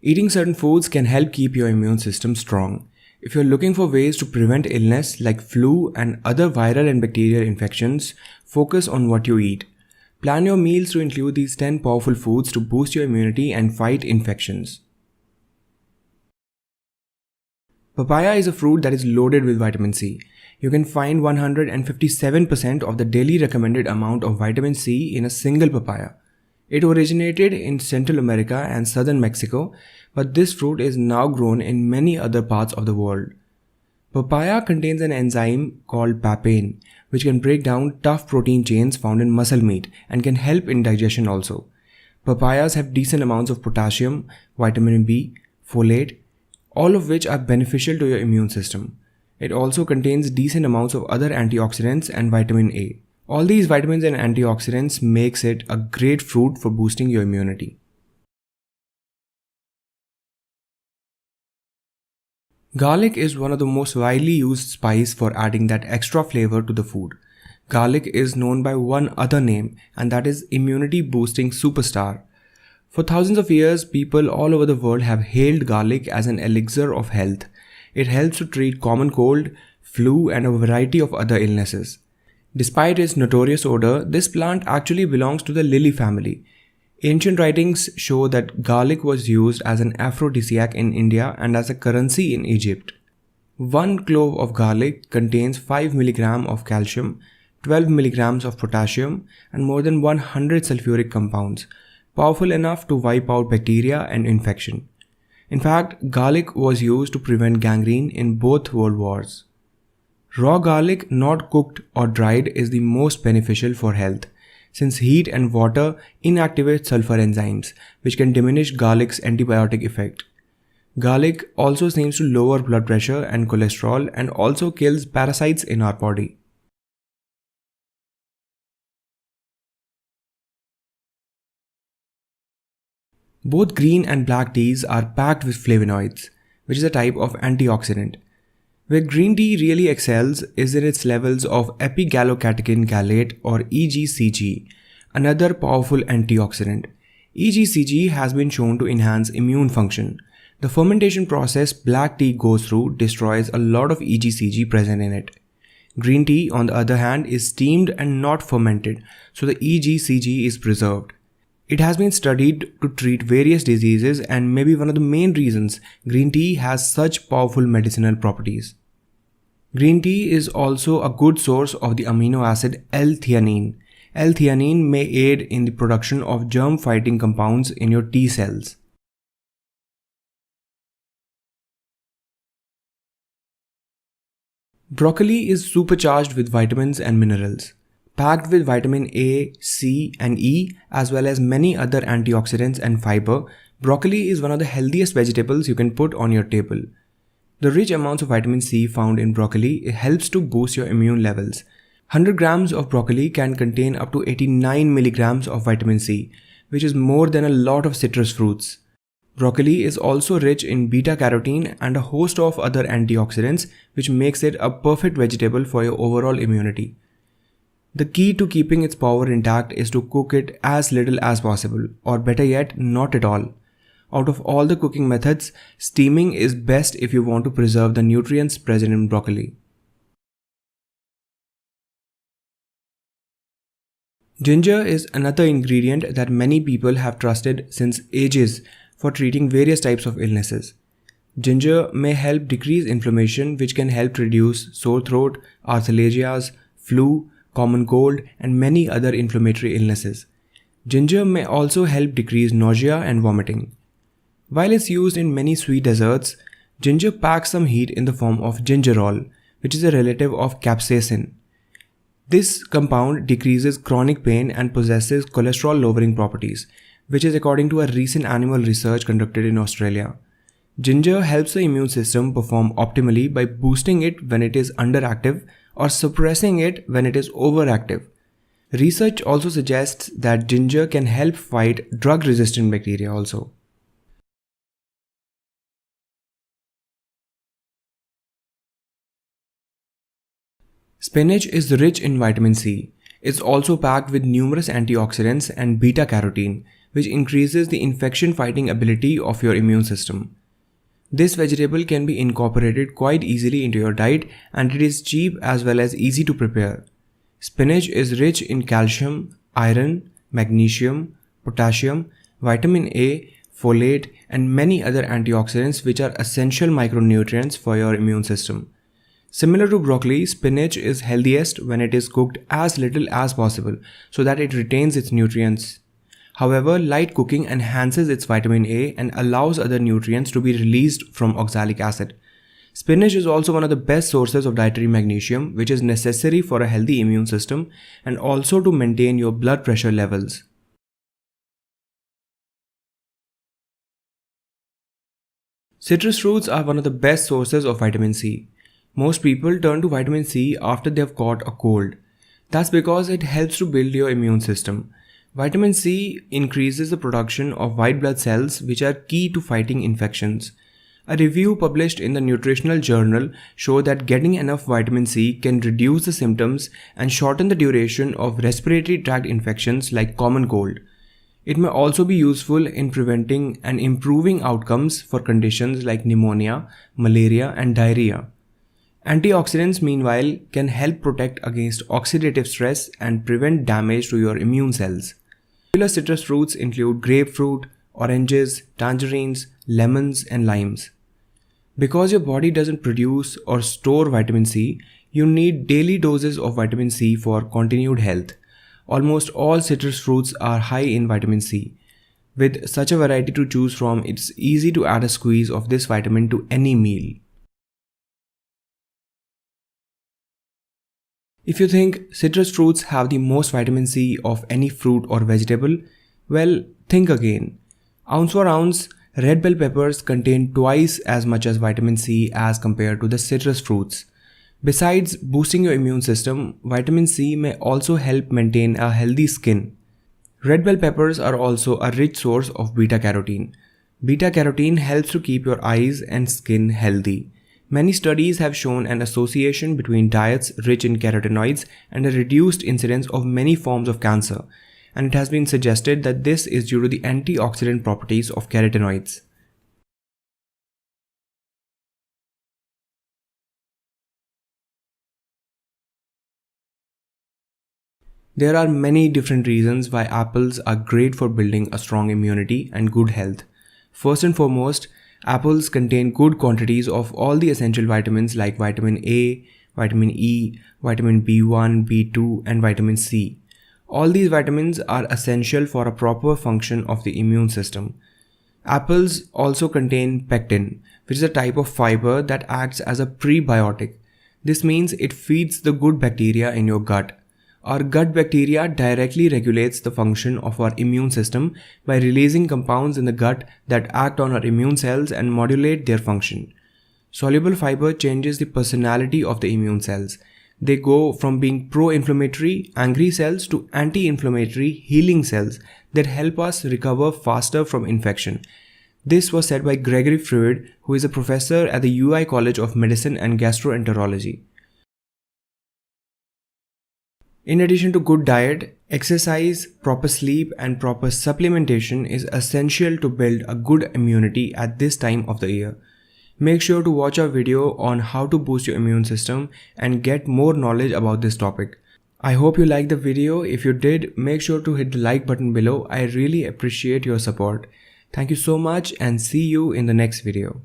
Eating certain foods can help keep your immune system strong. If you're looking for ways to prevent illness like flu and other viral and bacterial infections, focus on what you eat. Plan your meals to include these 10 powerful foods to boost your immunity and fight infections. Papaya is a fruit that is loaded with vitamin C. You can find 157% of the daily recommended amount of vitamin C in a single papaya. It originated in Central America and southern Mexico, but this fruit is now grown in many other parts of the world. Papaya contains an enzyme called papain, which can break down tough protein chains found in muscle meat and can help in digestion also. Papayas have decent amounts of potassium, vitamin B, folate, all of which are beneficial to your immune system. It also contains decent amounts of other antioxidants and vitamin A. All these vitamins and antioxidants makes it a great fruit for boosting your immunity. Garlic is one of the most widely used spice for adding that extra flavor to the food. Garlic is known by one other name, and that is immunity boosting superstar. For thousands of years, people all over the world have hailed garlic as an elixir of health. It helps to treat common cold, flu, and a variety of other illnesses. Despite its notorious odor, this plant actually belongs to the lily family. Ancient writings show that garlic was used as an aphrodisiac in India and as a currency in Egypt. 1 clove of garlic contains 5 mg of calcium, 12 mg of potassium, and more than 100 sulfuric compounds, powerful enough to wipe out bacteria and infection. In fact, garlic was used to prevent gangrene in both world wars. Raw garlic, not cooked or dried, is the most beneficial for health, since heat and water inactivate sulfur enzymes, which can diminish garlic's antibiotic effect. Garlic also seems to lower blood pressure and cholesterol and also kills parasites in our body. Both green and black teas are packed with flavonoids, which is a type of antioxidant. Where green tea really excels is in its levels of epigallocatechin gallate or EGCG, another powerful antioxidant. EGCG has been shown to enhance immune function. The fermentation process black tea goes through destroys a lot of EGCG present in it. Green tea, on the other hand, is steamed and not fermented, so the EGCG is preserved. It has been studied to treat various diseases and may be one of the main reasons green tea has such powerful medicinal properties. Green tea is also a good source of the amino acid L-theanine. L-theanine may aid in the production of germ-fighting compounds in your T cells. Broccoli is supercharged with vitamins and minerals. Packed with vitamin A, C, and E, as well as many other antioxidants and fiber, broccoli is one of the healthiest vegetables you can put on your table. The rich amounts of vitamin C found in broccoli helps to boost your immune levels. 100 grams of broccoli can contain up to 89 milligrams of vitamin C, which is more than a lot of citrus fruits. Broccoli is also rich in beta-carotene and a host of other antioxidants, which makes it a perfect vegetable for your overall immunity. The key to keeping its power intact is to cook it as little as possible, or better yet, not at all. Out of all the cooking methods, steaming is best if you want to preserve the nutrients present in broccoli. Ginger is another ingredient that many people have trusted since ages for treating various types of illnesses. Ginger may help decrease inflammation, which can help reduce sore throat, arthralgias, flu, common cold, and many other inflammatory illnesses. Ginger may also help decrease nausea and vomiting. While it's used in many sweet desserts, ginger packs some heat in the form of gingerol, which is a relative of capsaicin. This compound decreases chronic pain and possesses cholesterol-lowering properties, which is according to a recent animal research conducted in Australia. Ginger helps the immune system perform optimally by boosting it when it is underactive or suppressing it when it is overactive. Research also suggests that ginger can help fight drug-resistant bacteria also. Spinach is rich in vitamin C. It's also packed with numerous antioxidants and beta-carotene, which increases the infection fighting ability of your immune system. This vegetable can be incorporated quite easily into your diet, and it is cheap as well as easy to prepare. Spinach is rich in calcium, iron, magnesium, potassium, vitamin A, folate, and many other antioxidants which are essential micronutrients for your immune system. Similar to broccoli, spinach is healthiest when it is cooked as little as possible so that it retains its nutrients. However, light cooking enhances its vitamin A and allows other nutrients to be released from oxalic acid. Spinach is also one of the best sources of dietary magnesium, which is necessary for a healthy immune system and also to maintain your blood pressure levels. Citrus fruits are one of the best sources of vitamin C. Most people turn to vitamin C after they have caught a cold. That's because it helps to build your immune system. Vitamin C increases the production of white blood cells, which are key to fighting infections. A review published in the Nutritional Journal showed that getting enough vitamin C can reduce the symptoms and shorten the duration of respiratory tract infections like common cold. It may also be useful in preventing and improving outcomes for conditions like pneumonia, malaria, and diarrhea. Antioxidants, meanwhile, can help protect against oxidative stress and prevent damage to your immune cells. Popular citrus fruits include grapefruit, oranges, tangerines, lemons, and limes. Because your body doesn't produce or store vitamin C, you need daily doses of vitamin C for continued health. Almost all citrus fruits are high in vitamin C. With such a variety to choose from, it's easy to add a squeeze of this vitamin to any meal. If you think citrus fruits have the most vitamin C of any fruit or vegetable, well, think again. Ounce for ounce, red bell peppers contain twice as much as vitamin C as compared to the citrus fruits. Besides boosting your immune system, vitamin C may also help maintain a healthy skin. Red bell peppers are also a rich source of beta-carotene. Beta-carotene helps to keep your eyes and skin healthy. Many studies have shown an association between diets rich in carotenoids and a reduced incidence of many forms of cancer, and it has been suggested that this is due to the antioxidant properties of carotenoids. There are many different reasons why apples are great for building a strong immunity and good health. First and foremost, apples contain good quantities of all the essential vitamins like vitamin A, vitamin E, vitamin B1, B2, and vitamin C. All these vitamins are essential for a proper function of the immune system. Apples also contain pectin, which is a type of fiber that acts as a prebiotic. This means it feeds the good bacteria in your gut. Our gut bacteria directly regulates the function of our immune system by releasing compounds in the gut that act on our immune cells and modulate their function. Soluble fiber changes the personality of the immune cells. They go from being pro-inflammatory, angry cells to anti-inflammatory, healing cells that help us recover faster from infection. This was said by Gregory Freud, who is a professor at the UI College of Medicine and Gastroenterology. In addition to good diet, exercise, proper sleep, and proper supplementation is essential to build a good immunity at this time of the year. Make sure to watch our video on how to boost your immune system and get more knowledge about this topic. I hope you liked the video. If you did, make sure to hit the like button below. I really appreciate your support. Thank you so much and see you in the next video.